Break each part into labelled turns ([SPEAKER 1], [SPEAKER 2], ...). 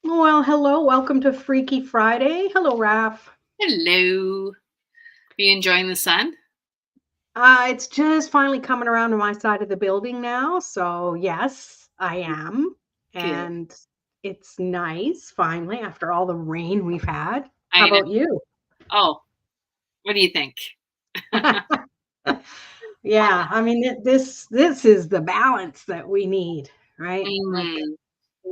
[SPEAKER 1] Well, hello. Welcome to Freaky Friday. Hello, Raf.
[SPEAKER 2] Hello. Are you enjoying the sun?
[SPEAKER 1] It's just finally coming around to my side of the building now. So, yes, I am.
[SPEAKER 2] Good.
[SPEAKER 1] And it's nice finally after all the rain we've had. How
[SPEAKER 2] I know.
[SPEAKER 1] about you?
[SPEAKER 2] Oh, what do you think?
[SPEAKER 1] Yeah, I mean this is the balance that we need, right? Like,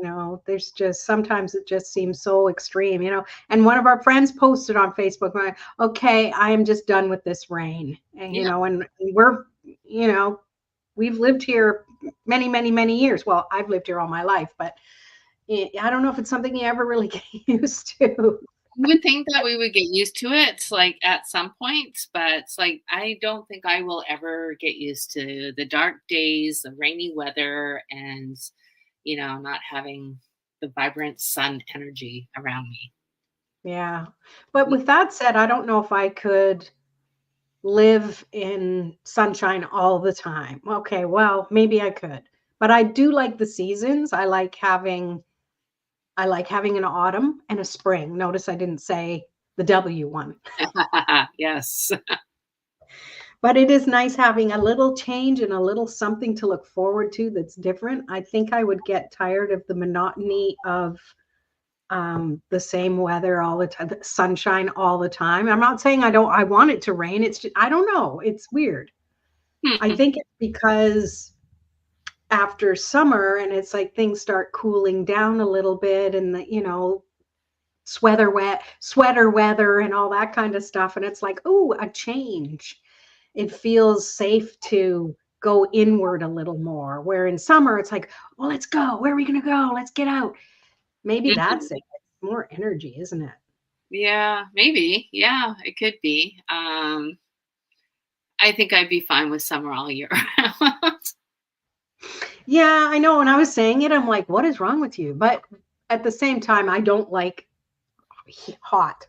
[SPEAKER 2] Mm,
[SPEAKER 1] there's just sometimes it just seems so extreme. And one of our friends posted on Facebook, like, okay, I am just done with this rain. And
[SPEAKER 2] yeah.
[SPEAKER 1] and we're, you know, we've lived here many, many, many years. Well, I've lived here all my life, but I don't know if it's something you ever really get used to.
[SPEAKER 2] You would think that we would get used to it, like at some point, but it's like I don't think I will ever get used to the dark days, the rainy weather, and not having the vibrant sun energy around me.
[SPEAKER 1] Yeah. But
[SPEAKER 2] Mm.
[SPEAKER 1] with that said, I don't know if I could live in sunshine all the time. Okay, well, maybe I could. But I do like the seasons. I like having an autumn and a spring. Notice I didn't say the W one.
[SPEAKER 2] Yes.
[SPEAKER 1] But it is nice having a little change and a little something to look forward to that's different. I think I would get tired of the monotony of the same weather all the time, sunshine all the time. I'm not saying I want it to rain. It's just, I don't know. It's weird. I
[SPEAKER 2] Hmm.
[SPEAKER 1] think it's because after summer and it's like things start cooling down a little bit and sweater weather and all that kind of stuff. And it's like, oh, a change. It feels safe to go inward a little more. Where in summer it's like, well, let's go. Where are we gonna go? Let's get out. Maybe that's it. It's more energy, isn't it?
[SPEAKER 2] Yeah, maybe. Yeah, it could be. I think I'd be fine with summer all year round.
[SPEAKER 1] Yeah, I know. When I was saying it, I'm like, what is wrong with you? But at the same time, I don't like hot,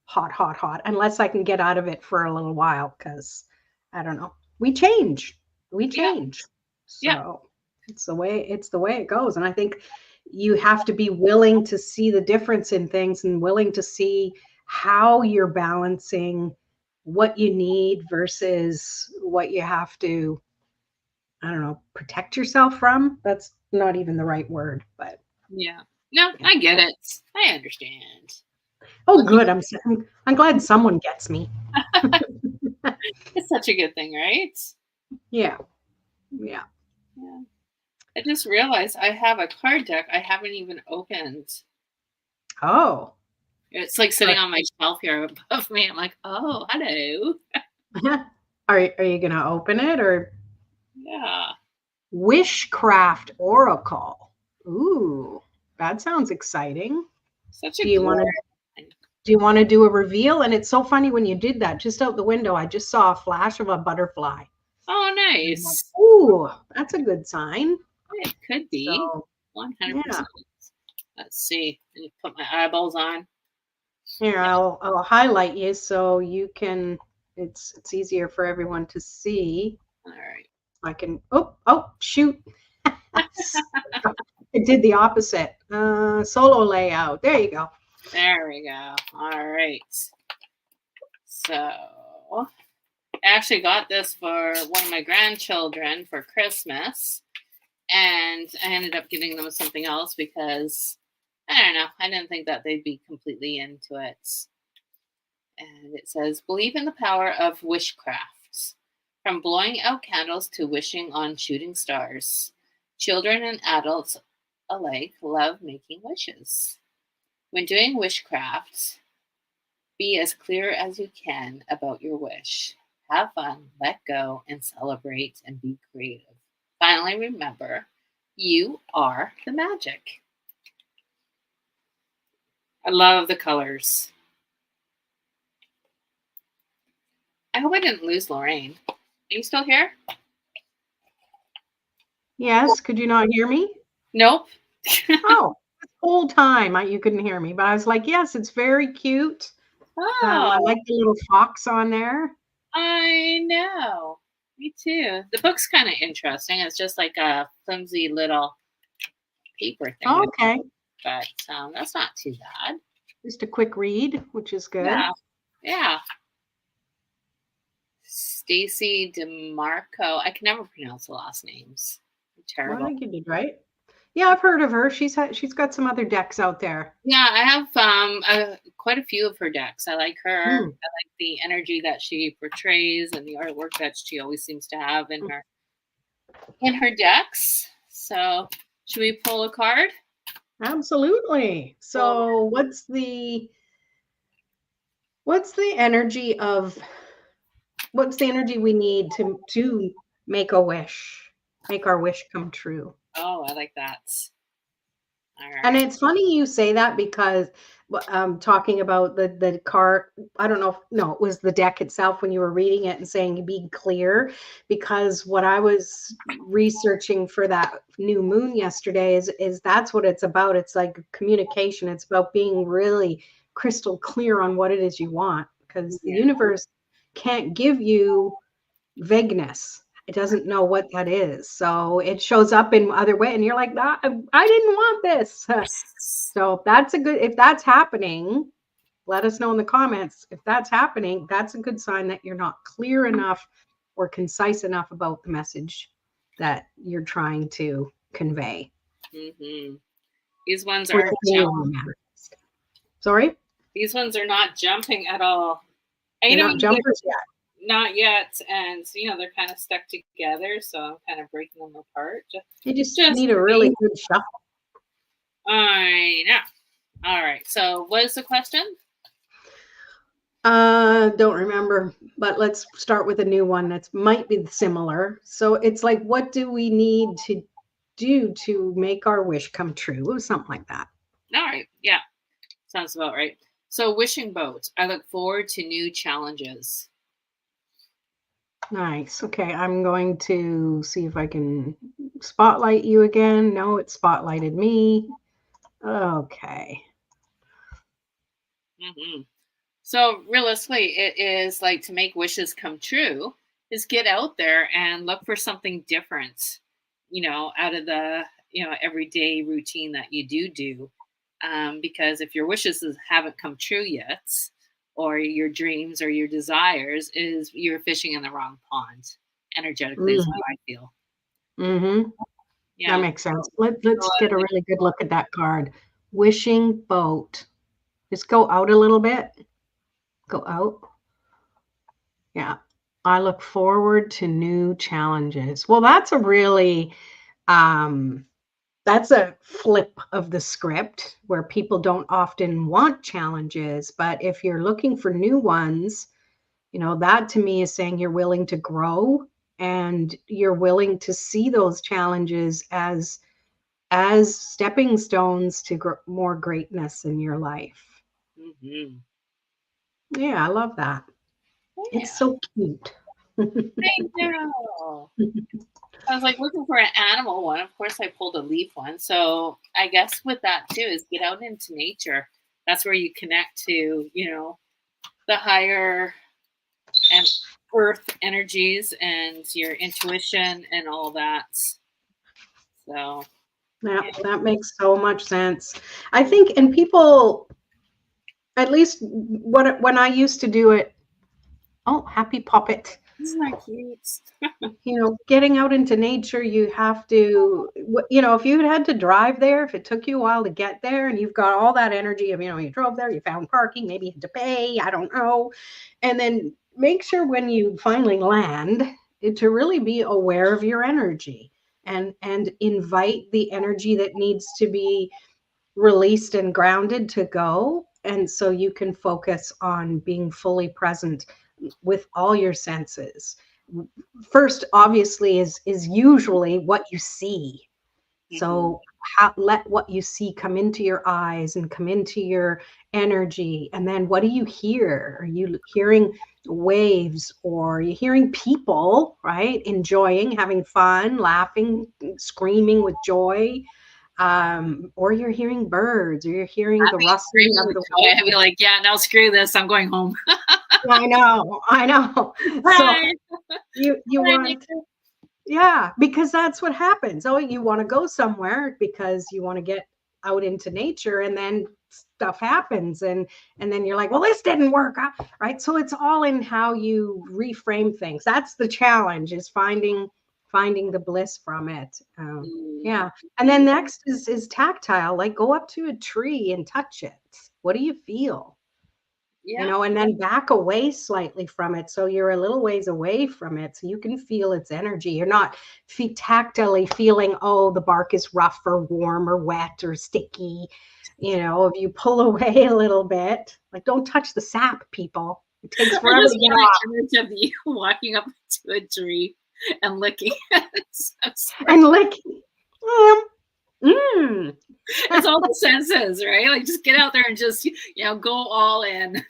[SPEAKER 1] hot, hot, hot, unless I can get out of it for a little while because I don't know. We change. We
[SPEAKER 2] Yeah,
[SPEAKER 1] change.
[SPEAKER 2] yeah.
[SPEAKER 1] So it's the way it goes. And I think you have to be willing to see the difference in things and willing to see how you're balancing what you need versus what you have to, I don't know, protect yourself from. That's not even the right word, but
[SPEAKER 2] Yeah. No,
[SPEAKER 1] yeah.
[SPEAKER 2] I get it. I understand.
[SPEAKER 1] Oh, good. I'm glad someone gets me.
[SPEAKER 2] It's such a good thing, right?
[SPEAKER 1] Yeah. Yeah.
[SPEAKER 2] Yeah. I just realized I have a card deck I haven't even opened.
[SPEAKER 1] Oh,
[SPEAKER 2] It's like
[SPEAKER 1] are
[SPEAKER 2] sitting on my shelf here above me. I'm like, oh, hello.
[SPEAKER 1] are you gonna open it or
[SPEAKER 2] Yeah.
[SPEAKER 1] Wishcraft Oracle? Ooh, that sounds exciting.
[SPEAKER 2] Such
[SPEAKER 1] Do
[SPEAKER 2] a
[SPEAKER 1] you
[SPEAKER 2] glorious
[SPEAKER 1] want to
[SPEAKER 2] thing.
[SPEAKER 1] do you want to do a reveal? And it's so funny when you did that. Just out the window, I just saw a flash of a butterfly.
[SPEAKER 2] Oh,
[SPEAKER 1] And I'm like,
[SPEAKER 2] nice.
[SPEAKER 1] ooh, that's a good sign.
[SPEAKER 2] It could be.
[SPEAKER 1] So yeah.
[SPEAKER 2] 100%. Let's see. Let me put my eyeballs on.
[SPEAKER 1] Here, I'll highlight you so you can. It's easier for everyone to see.
[SPEAKER 2] All right.
[SPEAKER 1] I can. Oh, shoot! It did the opposite. Solo layout. There you go.
[SPEAKER 2] There we go. All right. So I actually got this for one of my grandchildren for Christmas, and I ended up giving them something else because I don't know. I didn't think that they'd be completely into it. And it says, believe in the power of wishcraft. From blowing out candles to wishing on shooting stars, children and adults alike love making wishes. When doing wishcraft, be as clear as you can about your wish. Have fun, let go, and celebrate and be creative. Finally, remember, you are the magic. I love the colors. I hope I didn't lose Lorraine. Are you still here?
[SPEAKER 1] Yes. Could you not hear me?
[SPEAKER 2] Nope.
[SPEAKER 1] Oh, this whole time you couldn't hear me, but I was like, yes, it's very cute. I
[SPEAKER 2] Oh,
[SPEAKER 1] like the little fox on there.
[SPEAKER 2] I know. Me too. The book's kind of interesting. It's just like a flimsy little paper thing.
[SPEAKER 1] Okay.
[SPEAKER 2] but that's not too bad.
[SPEAKER 1] Just a quick read, which is good.
[SPEAKER 2] Yeah. Yeah. Stacy DeMarco. I can never pronounce the last names. I'm terrible.
[SPEAKER 1] Well, I think you did right. Yeah, I've heard of her. She's got some other decks out there.
[SPEAKER 2] Yeah, I have quite a few of her decks. I like her. I like the energy that she portrays and the artwork that she always seems to have in her decks. So, should we pull a card?
[SPEAKER 1] Absolutely. So, what's the energy we need to make a wish, make our wish come true?
[SPEAKER 2] Oh, I like that. All right.
[SPEAKER 1] And it's funny you say that because talking about the card, I don't know. No, it was the deck itself when you were reading it and saying be clear, because what I was researching for that new moon yesterday is that's what it's about. It's like communication. It's about being really crystal clear on what it is you want, because the universe can't give you vagueness. It doesn't know what that is. So it shows up in other way and you're like, nah, I didn't want this. So if that's happening, let us know in the comments. If that's happening, that's a good sign that you're not clear enough or concise enough about the message that you're trying to convey.
[SPEAKER 2] Mm-hmm. These ones are
[SPEAKER 1] Sorry?
[SPEAKER 2] These ones are not jumping at all.
[SPEAKER 1] They're not jumpers yet.
[SPEAKER 2] Not yet, and they're kind of stuck together, so I'm kind of breaking them apart.
[SPEAKER 1] You just need a really good shuffle.
[SPEAKER 2] I know. All right. So, what is the question?
[SPEAKER 1] Don't remember, but let's start with a new one that might be similar. So it's like, what do we need to do to make our wish come true? Or something like that.
[SPEAKER 2] All right. Yeah. Sounds about right. So, wishing boat. I look forward to new challenges.
[SPEAKER 1] Nice. Okay, I'm going to see if I can spotlight you again. No, it spotlighted me. Okay.
[SPEAKER 2] Mm-hmm. So realistically, it is like to make wishes come true is get out there and look for something different, out of the, everyday routine that you do. Because if your wishes haven't come true yet, or your dreams or your desires, is you're fishing in the wrong pond. Energetically is how I feel.
[SPEAKER 1] Mm-hmm. Yeah. That makes sense. Let's get a really good look at that card. Wishing boat. Just go out a little bit. Go out. Yeah. I look forward to new challenges. Well, that's a really that's a flip of the script where people don't often want challenges, but if you're looking for new ones, that to me is saying you're willing to grow and you're willing to see those challenges as stepping stones to more greatness in your life.
[SPEAKER 2] Mm-hmm.
[SPEAKER 1] Yeah, I love that. Yeah. It's so cute.
[SPEAKER 2] Thank you. I was like looking for an animal one. Of course, I pulled a leaf one. So I guess with that too is get out into nature. That's where you connect to, the higher and earth energies and your intuition and all that. So
[SPEAKER 1] yeah, that makes so much sense. I think, and people, at least when I used to do it, oh, happy puppet.
[SPEAKER 2] Isn't that cute?
[SPEAKER 1] Getting out into nature, you have to, if you had to drive there, if it took you a while to get there and you've got all that energy of, you drove there, you found parking, maybe you had to pay, I don't know. And then make sure when you finally land to really be aware of your energy and invite the energy that needs to be released and grounded to go. And so you can focus on being fully present with all your senses. First, obviously, is usually what you see. Mm-hmm. So let what you see come into your eyes and come into your energy. And then what do you hear? Are you hearing waves, or are you hearing people, right? Enjoying, having fun, laughing, screaming with joy. Or you're hearing birds, or you're hearing the rustling of the wind.
[SPEAKER 2] I'd be like, yeah, no, screw this. I'm going home.
[SPEAKER 1] I know. So you want, yeah, because that's what happens. Oh, you want to go somewhere because you want to get out into nature, and then stuff happens, and then you're like, well, this didn't work, right? So it's all in how you reframe things. That's the challenge, is finding the bliss from it. Yeah. And then next is tactile. Like, go up to a tree and touch it. What do you feel?
[SPEAKER 2] Yeah.
[SPEAKER 1] And then back away slightly from it, so you're a little ways away from it, so you can feel its energy. You're not tactily feeling, oh, the bark is rough or warm or wet or sticky. If you pull away a little bit, like, don't touch the sap, people. It takes
[SPEAKER 2] I
[SPEAKER 1] forever
[SPEAKER 2] just
[SPEAKER 1] to get
[SPEAKER 2] want
[SPEAKER 1] off.
[SPEAKER 2] an image of you walking up to a tree and licking it.
[SPEAKER 1] And licking.
[SPEAKER 2] It's all the senses, right? Like, just get out there and just, go all in.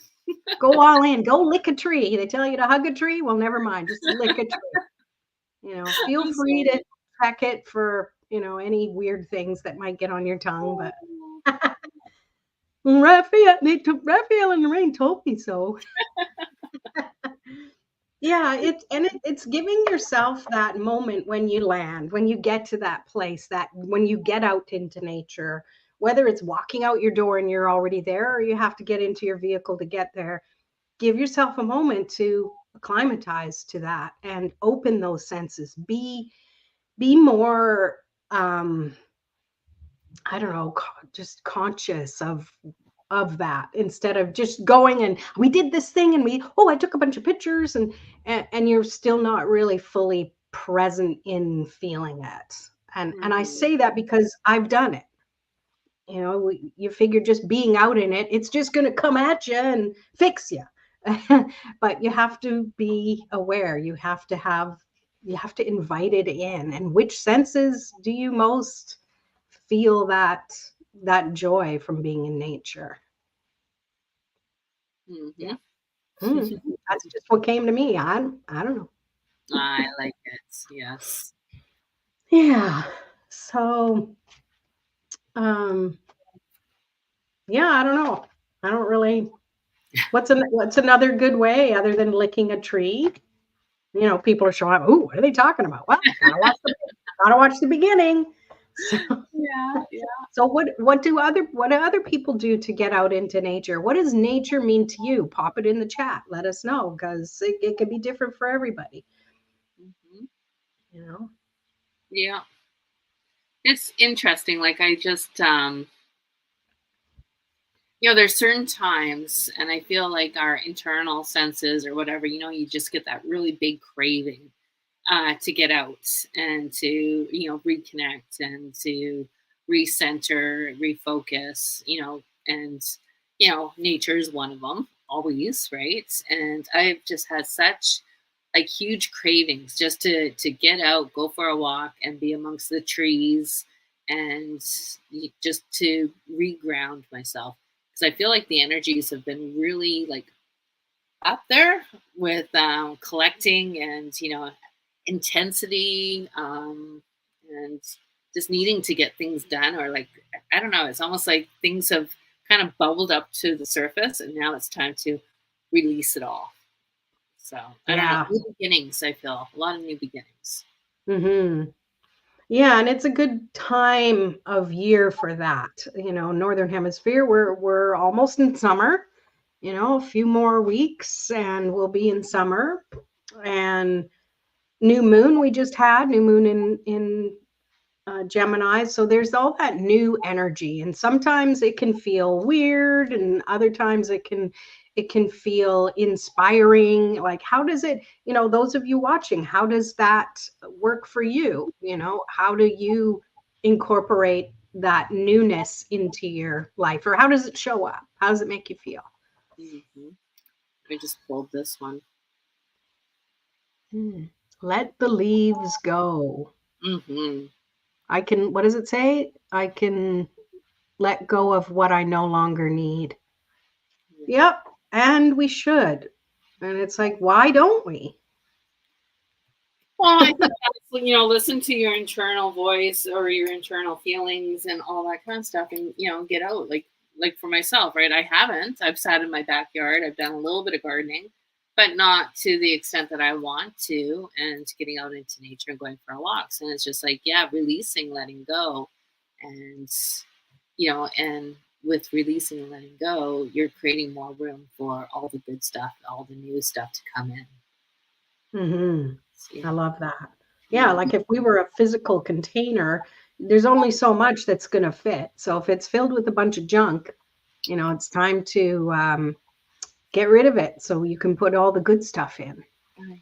[SPEAKER 1] Go all in. Go lick a tree. They tell you to hug a tree. Well, never mind. Just lick a tree. Feel free to check it for, any weird things that might get on your tongue. But Raphael and Lorraine told me so. Yeah, it's giving yourself that moment when you land, when you get to that place, that when you get out into nature, whether it's walking out your door and you're already there, or you have to get into your vehicle to get there. Give yourself a moment to acclimatize to that and open those senses. Be more I don't know, just conscious of that, instead of just going and we did this thing and I took a bunch of pictures, and you're still not really fully present in feeling it. And I say that because I've done it. You figure just being out in it, it's just going to come at you and fix you. But you have to be aware. You have to invite it in. And which senses do you most feel that joy from being in nature?
[SPEAKER 2] Mm-hmm.
[SPEAKER 1] That's just what came to me. I don't know.
[SPEAKER 2] I like it. Yes.
[SPEAKER 1] Yeah. So, yeah, I don't know. I don't really. What's another good way other than licking a tree? People are showing up. Ooh, what are they talking about? Well, gotta watch the beginning. So,
[SPEAKER 2] Yeah.
[SPEAKER 1] so what do other people do to get out into nature? What does nature mean to you? Pop it in the chat. Let us know, because it can be different for everybody.
[SPEAKER 2] Mm-hmm. Yeah. It's interesting. Like, I just there's certain times, and I feel like our internal senses or whatever, you just get that really big craving to get out and to, reconnect and to recenter, refocus, and, nature is one of them always, right? And I've just had such like huge cravings just to get out, go for a walk, and be amongst the trees, and just to reground myself, because I feel like the energies have been really like up there with collecting and intensity, and just needing to get things done, or like, I don't know, it's almost like things have kind of bubbled up to the surface and now it's time to release it all. So I don't know,
[SPEAKER 1] Yeah.
[SPEAKER 2] new beginnings. I feel a lot of new beginnings.
[SPEAKER 1] Yeah, and it's a good time of year for that. Northern Hemisphere, we're almost in summer. A few more weeks and we'll be in summer. And new moon, we just had new moon in Gemini. So there's all that new energy, and sometimes it can feel weird, and other times it can feel inspiring. Like, how does it, those of you watching, how does that work for you? How do you incorporate that newness into your life, or how does it show up? How does it make you feel?
[SPEAKER 2] Mm-hmm. I just pulled this one.
[SPEAKER 1] Let the leaves go.
[SPEAKER 2] Mm-hmm.
[SPEAKER 1] What does it say? I can let go of what I no longer need. Yep. And we should. And it's like, why don't we?
[SPEAKER 2] Well, I think that's, listen to your internal voice or your internal feelings and all that kind of stuff, and get out. Like for myself, right? I've sat in my backyard. I've done a little bit of gardening, but not to the extent that I want to, and getting out into nature and going for walks. And it's just like, yeah, releasing, letting go, and and with releasing and letting go, you're creating more room for all the good stuff, all the new stuff to come in.
[SPEAKER 1] I
[SPEAKER 2] Yeah.
[SPEAKER 1] love that. Yeah, like if we were a physical container, there's only so much that's going to fit. So if it's filled with a bunch of junk, it's time to get rid of it so you can put all the good stuff in.
[SPEAKER 2] I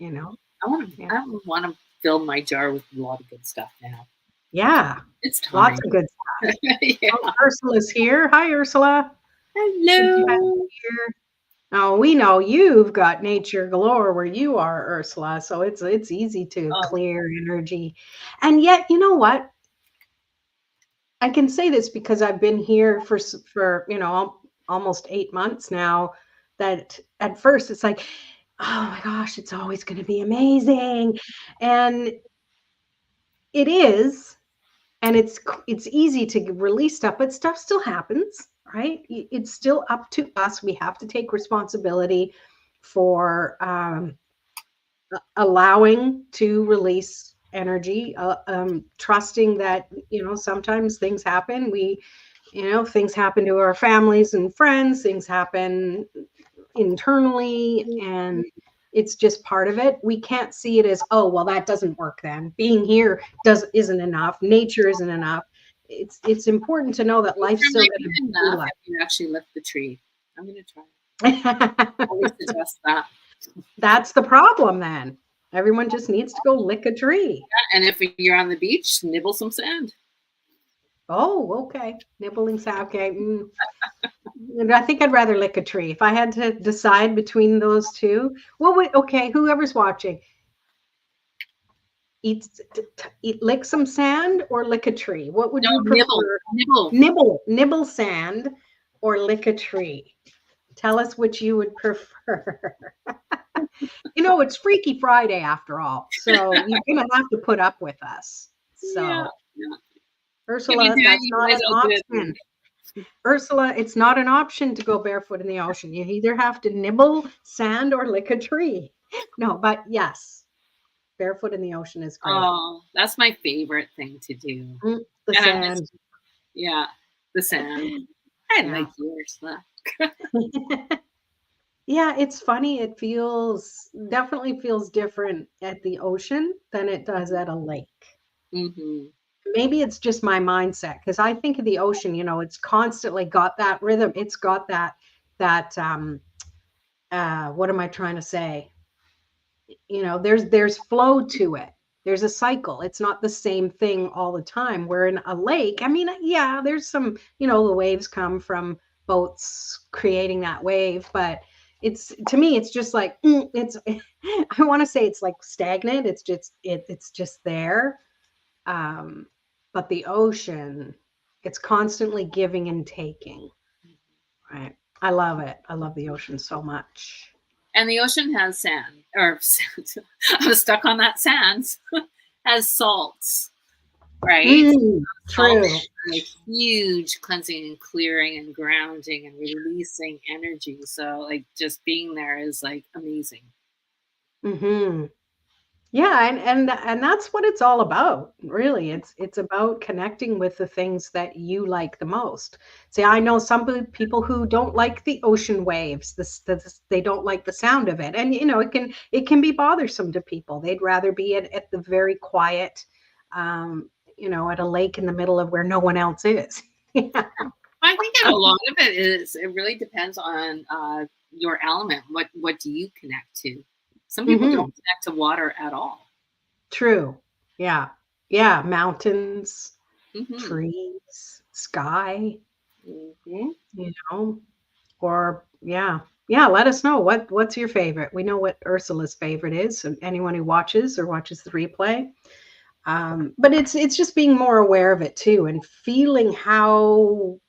[SPEAKER 2] want to fill my jar with a lot of good stuff now.
[SPEAKER 1] Yeah,
[SPEAKER 2] it's time.
[SPEAKER 1] Lots of good stuff.
[SPEAKER 2] Yeah.
[SPEAKER 1] Oh, Ursula's here. Hi, Ursula.
[SPEAKER 2] Hello.
[SPEAKER 1] Now we know you've got nature galore where you are, Ursula. So it's easy to clear energy. And yet, you know what? I can say this because I've been here for almost 8 months now, that at first it's like, oh my gosh, it's always going to be amazing. And it is, and it's easy to release stuff, but stuff still happens, right? It's still up to us. We have to take responsibility for allowing to release energy, trusting that sometimes things happen. Things happen to our families and friends, things happen internally, and it's just part of it. We can't see it as, oh, well, that doesn't work then. Being here isn't enough. Nature isn't enough. It's important to know that life's still going to be
[SPEAKER 2] enough if you actually lift the tree. I'm going to try. Always suggest that.
[SPEAKER 1] That's the problem then. Everyone just needs to go lick a tree.
[SPEAKER 2] Yeah, and if you're on the beach, nibble some sand.
[SPEAKER 1] Oh, okay. Nibbling sand. Okay. I think I'd rather lick a tree. If I had to decide between those two, okay, whoever's watching, lick some sand or lick a tree? What would you prefer? Nibble sand or lick a tree? Tell us which you would prefer. It's Freaky Friday after all, so you're gonna have to put up with us. So, yeah. Ursula, that's not an option. Ursula, it's not an option to go barefoot in the ocean. You either have to nibble sand or lick a tree. No, but yes, barefoot in the ocean is great.
[SPEAKER 2] Oh, that's my favorite thing to do.
[SPEAKER 1] The sand.
[SPEAKER 2] The sand. I like you, Ursula.
[SPEAKER 1] Yeah, it's funny. It definitely feels different at the ocean than it does at a lake.
[SPEAKER 2] Mm-hmm.
[SPEAKER 1] Maybe it's just my mindset, because I think of the ocean, it's constantly got that rhythm. It's got that what am I trying to say? There's flow to it. There's a cycle. It's not the same thing all the time. Where in a lake, I mean, yeah, there's some, the waves come from boats creating that wave, but to me, it's just like, I want to say it's like stagnant. It's just there. But the ocean, it's constantly giving and taking, right? I love it. I love the ocean so much.
[SPEAKER 2] And the ocean has sand, or I was stuck on that sand, has salts, right?
[SPEAKER 1] True.
[SPEAKER 2] Like huge cleansing and clearing and grounding and releasing energy. So like just being there is like amazing.
[SPEAKER 1] Mm-hmm. Yeah, and that's what it's all about, really. It's about connecting with the things that you like the most. See, I know some people who don't like the ocean waves. They don't like the sound of it, and it can be bothersome to people. They'd rather be at the very quiet, at a lake in the middle of where no one else is.
[SPEAKER 2] I think a lot of it really depends on your element. What do you connect to? Some people don't connect to water at all.
[SPEAKER 1] True. Yeah. Yeah. Mountains, trees, sky, or yeah. Let us know what's your favorite. We know what Ursula's favorite is. And anyone who watches the replay. But it's just being more aware of it too, and feeling how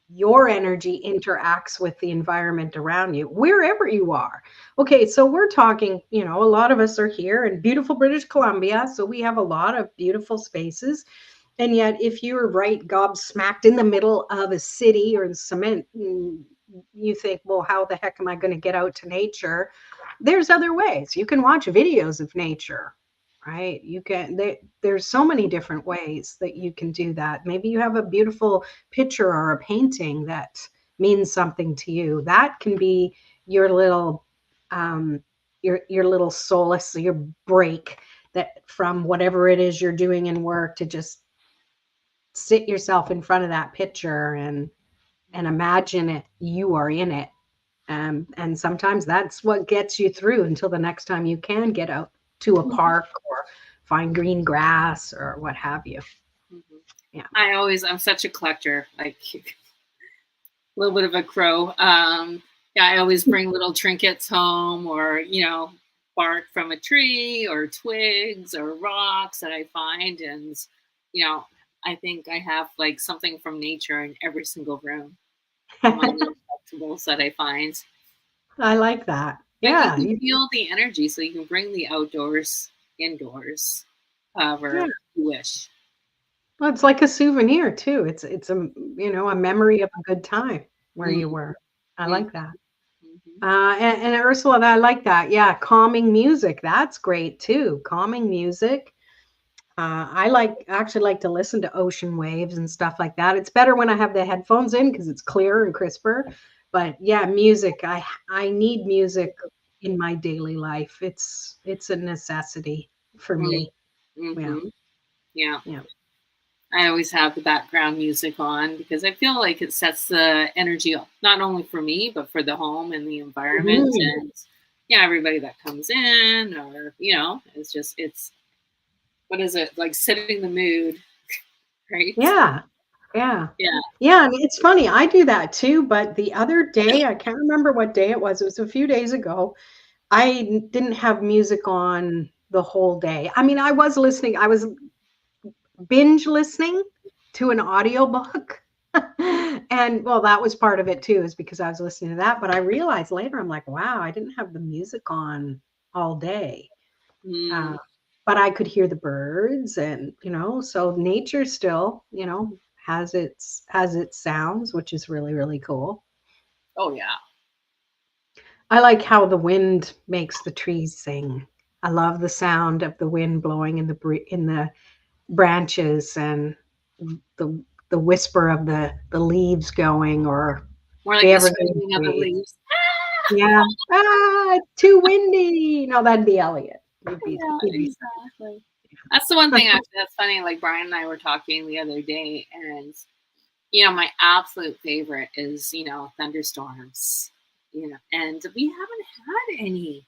[SPEAKER 1] your energy interacts with the environment around you, wherever you are. Okay, so we're talking, a lot of us are here in beautiful British Columbia, so we have a lot of beautiful spaces. And yet, if you're right gobsmacked in the middle of a city or in cement, you think, well, how the heck am I going to get out to nature? There's other ways. You can watch videos of nature, right? There's so many different ways that you can do that. Maybe you have a beautiful picture or a painting that means something to you. That can be your little um, your little solace, your break that from whatever it is you're doing in work to just sit yourself in front of that picture and imagine it you are in it. And sometimes that's what gets you through until the next time you can get out to a park or find green grass or what have you.
[SPEAKER 2] Mhm.
[SPEAKER 1] Yeah.
[SPEAKER 2] I'm such a collector, like a little bit of a crow. Yeah, I always bring little trinkets home, or bark from a tree, or twigs, or rocks that I find, and you know, I think I have like something from nature in every single room. All my little collectibles that I find.
[SPEAKER 1] I like that.
[SPEAKER 2] And you
[SPEAKER 1] Yeah.
[SPEAKER 2] can feel the energy, so you can bring the outdoors indoors, however
[SPEAKER 1] Yeah.
[SPEAKER 2] you wish.
[SPEAKER 1] Well, it's like a souvenir too. It's a memory of a good time where you
[SPEAKER 2] Mm,
[SPEAKER 1] were. I
[SPEAKER 2] mm,
[SPEAKER 1] like that.
[SPEAKER 2] mhm.
[SPEAKER 1] And Ursula, I like that. Yeah, calming music. That's great too. Calming music. I actually like to listen to ocean waves and stuff like that. It's better when I have the headphones in because it's clearer and crisper. But yeah, music. I need music in my daily life. It's a necessity for
[SPEAKER 2] Mm,
[SPEAKER 1] me. Yeah,
[SPEAKER 2] mhm. Yeah.
[SPEAKER 1] yeah.
[SPEAKER 2] I always have the background music on because I feel like it sets the energy up, not only for me, but for the home and the environment.
[SPEAKER 1] Mhm.
[SPEAKER 2] And yeah, everybody that comes in, or, it's, what is it? Like setting the mood, right?
[SPEAKER 1] Yeah, yeah.
[SPEAKER 2] Yeah.
[SPEAKER 1] Yeah, and it's funny, I do that too, but the other day, I can't remember what day it was a few days ago, didn't have music on the whole day. I mean, I was binge listening to an audiobook. And well, that was part of it too, is because I was listening to that. But I realized later, I'm like, wow, I didn't have the music on all day.
[SPEAKER 2] Mm.
[SPEAKER 1] Uh, but I could hear the birds and, so nature still, has its sounds, which is really, really cool.
[SPEAKER 2] Oh, yeah.
[SPEAKER 1] I like how the wind makes the trees sing. I love the sound of the wind blowing in the branches and the the whisper of the leaves going or
[SPEAKER 2] More like
[SPEAKER 1] the
[SPEAKER 2] the
[SPEAKER 1] evergreen
[SPEAKER 2] screaming of the
[SPEAKER 1] trees.
[SPEAKER 2] leaves.
[SPEAKER 1] Yeah. Ah, too windy. No, that'd be Elliot.
[SPEAKER 2] Yeah,
[SPEAKER 1] He'd be
[SPEAKER 2] exactly. That's the one thing actually that's funny. Like Brian and I were talking the other day, and my absolute favorite is thunderstorms. And we haven't had any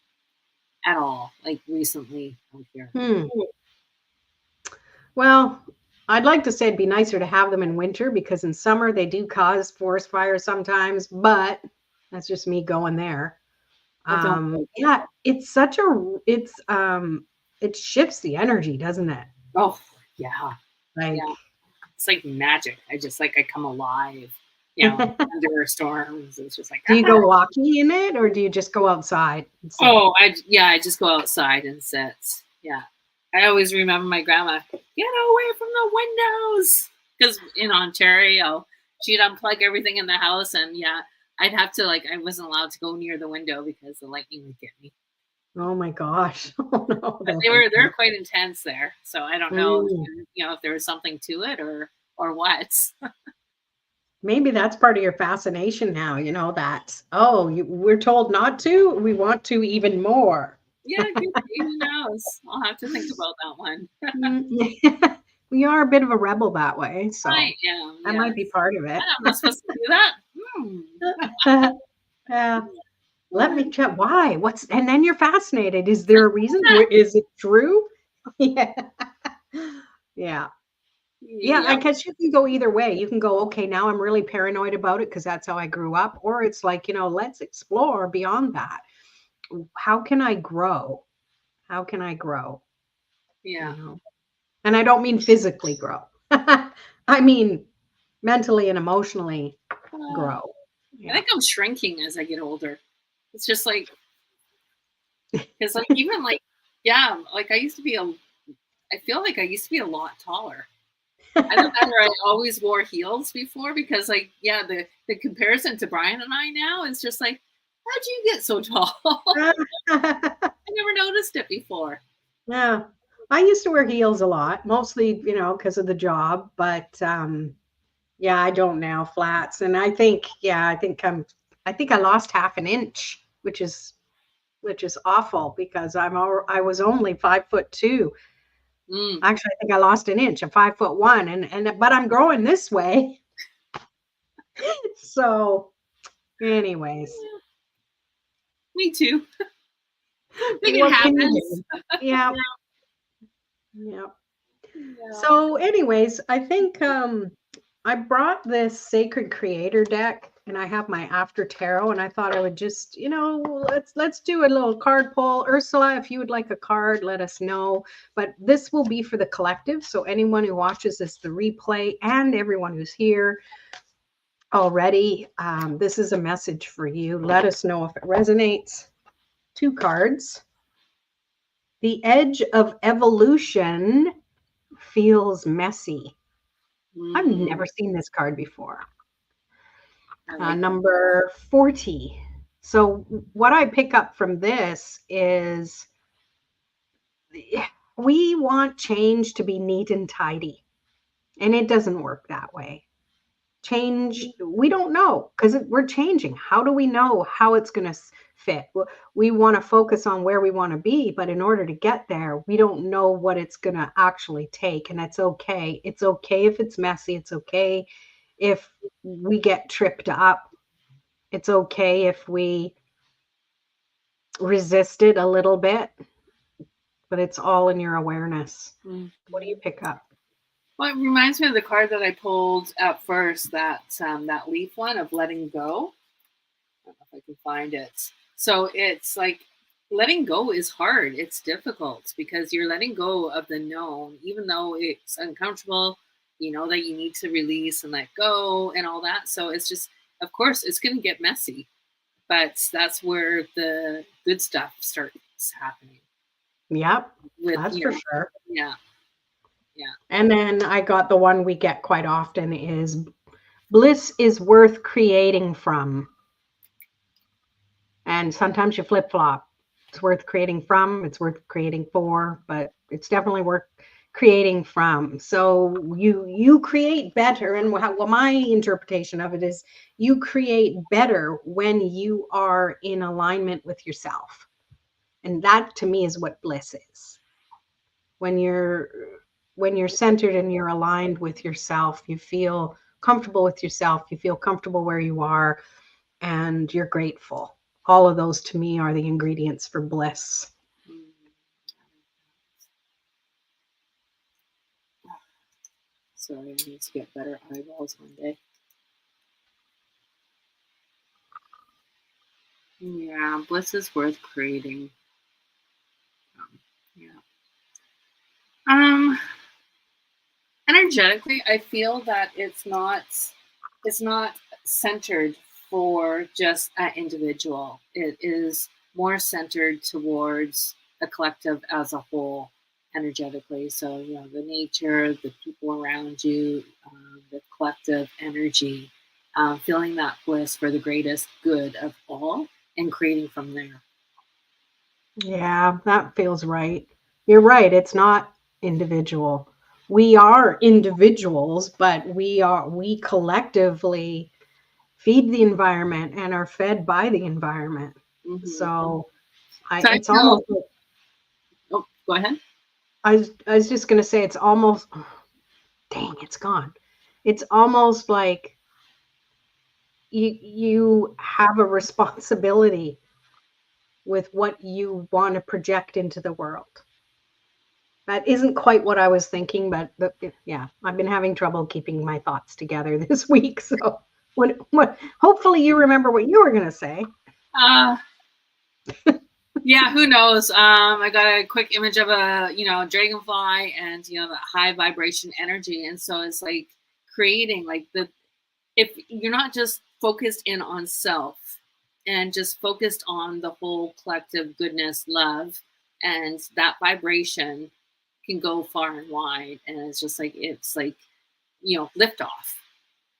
[SPEAKER 2] at all like recently out here.
[SPEAKER 1] Hmm. Well, I'd like to say it'd be nicer to have them in winter because in summer they do cause forest fires sometimes, but that's just me going there.
[SPEAKER 2] I don't like it.
[SPEAKER 1] Yeah, it shifts the energy, doesn't it?
[SPEAKER 2] Oh, yeah,
[SPEAKER 1] Like,
[SPEAKER 2] yeah. It's like magic. I come alive.
[SPEAKER 1] do
[SPEAKER 2] Thunderstorms. It's just like
[SPEAKER 1] you go walking in it or do you just go outside and sit?
[SPEAKER 2] oh, I just go outside and sit. Yeah. I always remember my grandma, get away from the windows. Because in Ontario, she'd unplug everything in the house, and yeah, I'd have to I wasn't allowed to go near the window because the lightning would get me.
[SPEAKER 1] Oh my gosh. Oh no,
[SPEAKER 2] But
[SPEAKER 1] the
[SPEAKER 2] they were
[SPEAKER 1] lightning.
[SPEAKER 2] quite intense there. So I don't know
[SPEAKER 1] Mm,
[SPEAKER 2] if there was something to it, or what.
[SPEAKER 1] maybe that's part of your fascination now, that, oh, we're told not to, we want to even more.
[SPEAKER 2] Yeah, could be, who knows? I'll have to think about that one.
[SPEAKER 1] Mm, we are a bit of a rebel that way,
[SPEAKER 2] I
[SPEAKER 1] so
[SPEAKER 2] am,
[SPEAKER 1] that might
[SPEAKER 2] yes.
[SPEAKER 1] be part of it.
[SPEAKER 2] I'm not supposed to do that. Hmm.
[SPEAKER 1] Yeah. Let me check. Why? And then you're fascinated. Is there a reason? Is it true? Yeah. Yeah. Yeah. I
[SPEAKER 2] Yep.
[SPEAKER 1] guess you can go either way. You can go, okay, now I'm really paranoid about it because that's how I grew up. Or it's like, let's explore beyond that. How can I grow? How can I grow?
[SPEAKER 2] Yeah.
[SPEAKER 1] And I don't mean physically grow. I mean mentally and emotionally
[SPEAKER 2] Uh,
[SPEAKER 1] grow.
[SPEAKER 2] I
[SPEAKER 1] Yeah.
[SPEAKER 2] think I'm shrinking as I get older. It's just because even yeah, I feel like I used to be a lot taller. Either that or I always wore heels before because yeah, the comparison to Brian and I now is just like, how'd you get so tall? I never noticed it before.
[SPEAKER 1] Yeah. I used to wear heels a lot, mostly, because of the job, but yeah, I don't now, flats. And I think, yeah, I think I lost half an inch, which is awful because I was only 5'2".
[SPEAKER 2] Mm.
[SPEAKER 1] Actually, I think I lost an inch. I'm 5'1", but I'm growing this way. So, anyways,
[SPEAKER 2] Me too. I think it
[SPEAKER 1] what can you
[SPEAKER 2] happens.
[SPEAKER 1] do? Yeah,
[SPEAKER 2] Yeah.
[SPEAKER 1] yeah.
[SPEAKER 2] Yeah.
[SPEAKER 1] So, anyways, I think I brought this Sacred Creator deck, and I have my After Tarot, and I thought I would just, let's do a little card pull. Ursula, if you would like a card, let us know. But this will be for the collective, so anyone who watches this, the replay, and everyone who's here already, this is a message for you. Let us know if it resonates. 2 cards. The edge of evolution feels messy. I've never seen this card before.
[SPEAKER 2] I like that.
[SPEAKER 1] Number 40. So, what I pick up from this is we want change to be neat and tidy, and it doesn't work that way. Change, we don't know because we're changing. How do we know how it's going to fit? We want to focus on where we want to be, but in order to get there, we don't know what it's going to actually take. And that's okay. It's okay if it's messy. It's okay if we get tripped up. It's okay if we resist it a little bit, but it's all in your awareness. What do you pick up?
[SPEAKER 2] Well, it reminds me of the card that I pulled at first, that leaf one of letting go. I don't know if I can find it. So it's like letting go is hard. It's difficult because you're letting go of the known, even though it's uncomfortable. You know that you need to release and let go and all that. So it's just, of course, it's going to get messy, but that's where the good stuff starts happening.
[SPEAKER 1] Yep,
[SPEAKER 2] With
[SPEAKER 1] that's for sure.
[SPEAKER 2] yeah, yeah.
[SPEAKER 1] And then I got the one we get quite often is bliss is worth creating from. And sometimes you flip flop. It's worth creating from, it's worth creating for, but it's definitely worth creating from. So you create better. And my interpretation of it is you create better when you are in alignment with yourself. And that to me is what bliss is. When you're centered and you're aligned with yourself, you feel comfortable with yourself, you feel comfortable where you are, and you're grateful. All of those to me are the ingredients for bliss.
[SPEAKER 2] Sorry, I need to get better eyeballs one day. Yeah, bliss is worth creating. Yeah. Energetically, I feel that it's not centered for just an individual. It is more centered towards a collective as a whole, energetically. So the nature, the people around you, the collective energy, feeling that bliss for the greatest good of all, and creating from there.
[SPEAKER 1] Yeah, that feels right. You're right. It's not individual. We are individuals, but we collectively feed the environment and are fed by the environment.
[SPEAKER 2] Mm-hmm.
[SPEAKER 1] So
[SPEAKER 2] So I
[SPEAKER 1] it's
[SPEAKER 2] feel,
[SPEAKER 1] almost.
[SPEAKER 2] oh, go ahead.
[SPEAKER 1] I was just going to say it's almost. Dang, it's gone. It's almost like you have a responsibility with what you want to project into the world. That isn't quite what I was thinking, but yeah, I've been having trouble keeping my thoughts together this week. So hopefully you remember what you were going to say.
[SPEAKER 2] Yeah, who knows? I got a quick image of a dragonfly and that high vibration energy, and so it's like creating if you're not just focused in on self and just focused on the whole collective goodness, love, and that vibration can go far and wide, and it's like lift off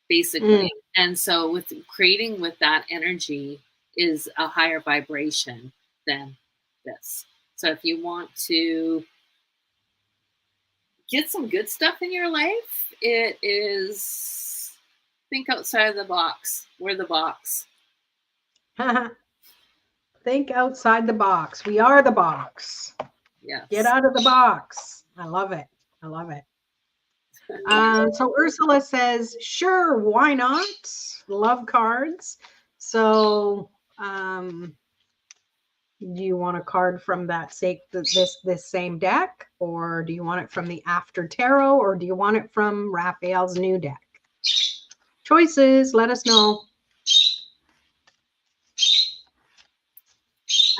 [SPEAKER 2] basically. And so with creating with that energy is a higher vibration than this. So if you want to get some good stuff in your life, it is think outside of the box. We're the box.
[SPEAKER 1] Think outside the box. We are the box.
[SPEAKER 2] Yes.
[SPEAKER 1] Get out of the box. I love it. I love it. So Ursula says, sure, why not? Love cards. So do you want a card from that this same deck, or do you want it from the After Tarot, or do you want it from Raphael's new deck? Choices, let us know.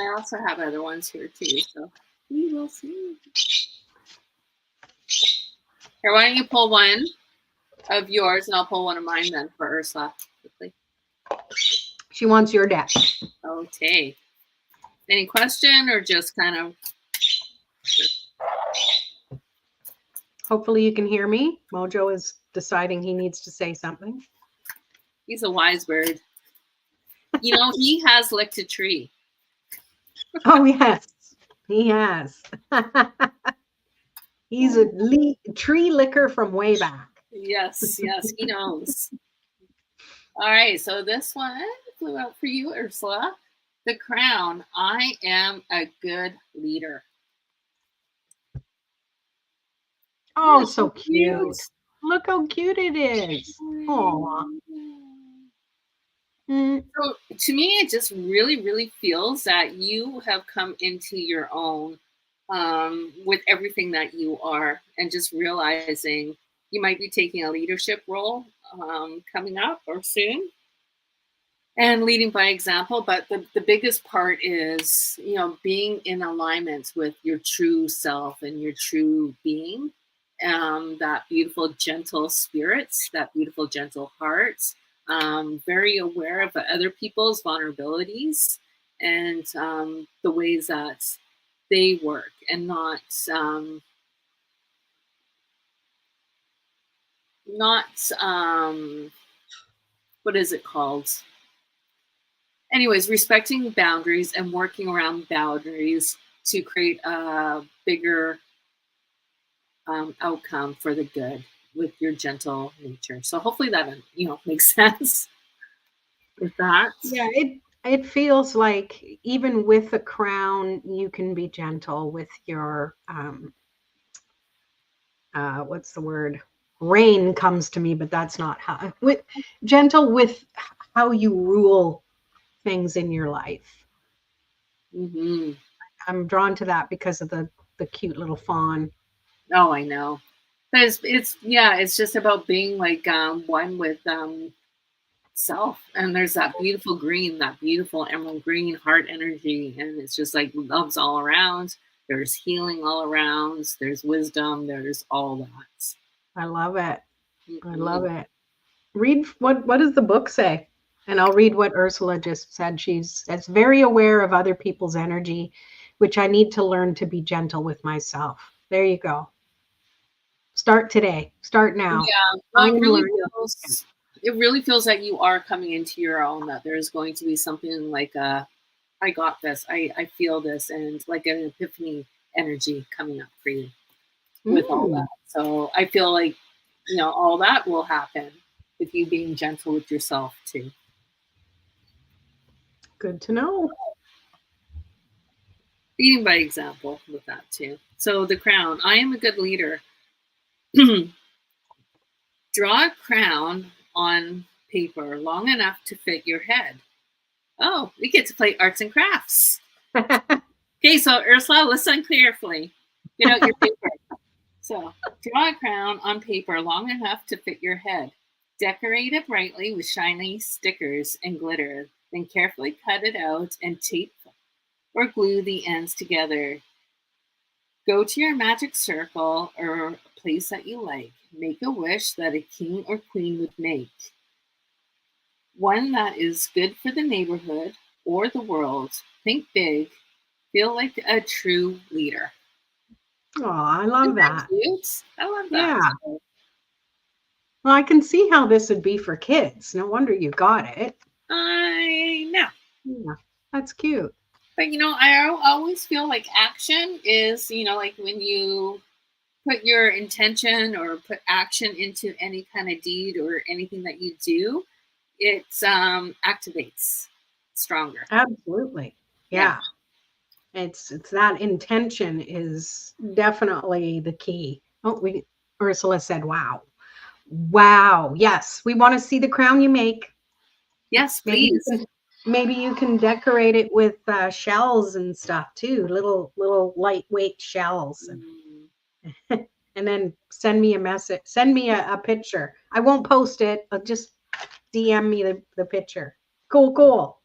[SPEAKER 2] I also have other ones here too, so we will see. Here, why don't you pull one of yours and I'll pull one of mine then for Ursula quickly.
[SPEAKER 1] She wants your deck.
[SPEAKER 2] Okay. Any question or just kind of?
[SPEAKER 1] Hopefully you can hear me. Mojo is deciding he needs to say something.
[SPEAKER 2] He's a wise bird. You know, he has licked a tree.
[SPEAKER 1] Oh, yes, he has. He's a tree licker from way back.
[SPEAKER 2] Yes, yes, he knows. All right, so this one flew out for you, Ursula. The Crown. I am a good leader.
[SPEAKER 1] Oh, so cute. Look how cute it is. Oh.
[SPEAKER 2] So to me, it just really, really feels that you have come into your own with everything that you are, and just realizing you might be taking a leadership role coming up or soon, and leading by example. But the biggest part is, you know, being in alignment with your true self and your true being, that beautiful, gentle spirits, that beautiful, gentle heart. Very aware of other people's vulnerabilities and the ways that they work, and not what is it called? Anyways, respecting boundaries and working around boundaries to create a bigger outcome for the good with your gentle nature. So hopefully that, you know, makes sense with that.
[SPEAKER 1] Yeah, it feels like even with the crown, you can be gentle with your what's the word? Rain comes to me, but that's not how. Gentle with how you rule things in your life.
[SPEAKER 2] Mm-hmm.
[SPEAKER 1] I'm drawn to that because of the cute little fawn.
[SPEAKER 2] Oh, I know. But it's just about being like one with self. And there's that beautiful green, that beautiful emerald green heart energy, and it's just like love's all around. There's healing all around. There's wisdom. There's all that.
[SPEAKER 1] I love it.
[SPEAKER 2] Mm-hmm.
[SPEAKER 1] I love it. Read what does the book say? And I'll read what Ursula just said. She's very aware of other people's energy, which I need to learn to be gentle with myself. There you go. Start today. Start now.
[SPEAKER 2] Yeah, well, it really feels like you are coming into your own, that there's going to be something like I got this, I feel this, and like an epiphany energy coming up for you with all that. So I feel like, you know, all that will happen with you being gentle with yourself too.
[SPEAKER 1] Good to know.
[SPEAKER 2] Leading by example with that too. So the crown. I am a good leader. Draw a crown on paper long enough to fit your head. Oh, we get to play arts and crafts. Okay, so Ursula, listen carefully. Get out your paper. So, draw a crown on paper long enough to fit your head. Decorate it brightly with shiny stickers and glitter. Then carefully cut it out and tape or glue the ends together. Go to your magic circle or a place that you like. Make a wish that a king or queen would make. One that is good for the neighborhood or the world. Think big. Feel like a true leader.
[SPEAKER 1] Oh, I love that.
[SPEAKER 2] Cute? I love that.
[SPEAKER 1] Yeah. Well, I can see how this would be for kids. No wonder you got it.
[SPEAKER 2] I know.
[SPEAKER 1] Yeah, that's cute.
[SPEAKER 2] But, you know, I always feel like action is, you know, like when you put your intention or put action into any kind of deed or anything that you do, it activates stronger.
[SPEAKER 1] Absolutely. Yeah. It's that intention is definitely the key. Oh, Ursula said, wow. Wow. Yes. We want to see the crown you make.
[SPEAKER 2] Yes, please.
[SPEAKER 1] Maybe you can decorate it with shells and stuff too. Little lightweight shells. And then send me a message. Send me a picture. I won't post it. I'll just DM me the picture. Cool.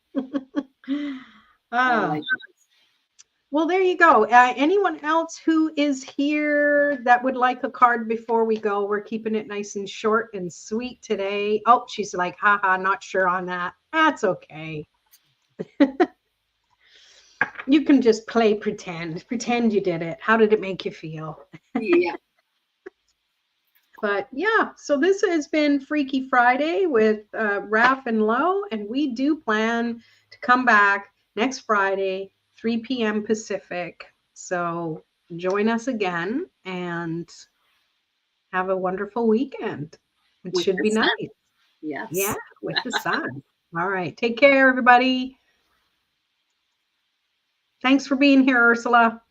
[SPEAKER 1] Well, there you go. Anyone else who is here that would like a card before we go? We're keeping it nice and short and sweet today. Oh, she's like, haha, not sure on that. That's okay. You can just pretend you did it. How did it make you feel?
[SPEAKER 2] Yeah.
[SPEAKER 1] But yeah, so this has been Freaky Friday with Raph and Lo, and we do plan to come back next Friday, 3 p.m. Pacific. So join us again and have a wonderful weekend. It should be nice.
[SPEAKER 2] Yes.
[SPEAKER 1] Yeah, with the sun. All right. Take care, everybody. Thanks for being here, Ursula.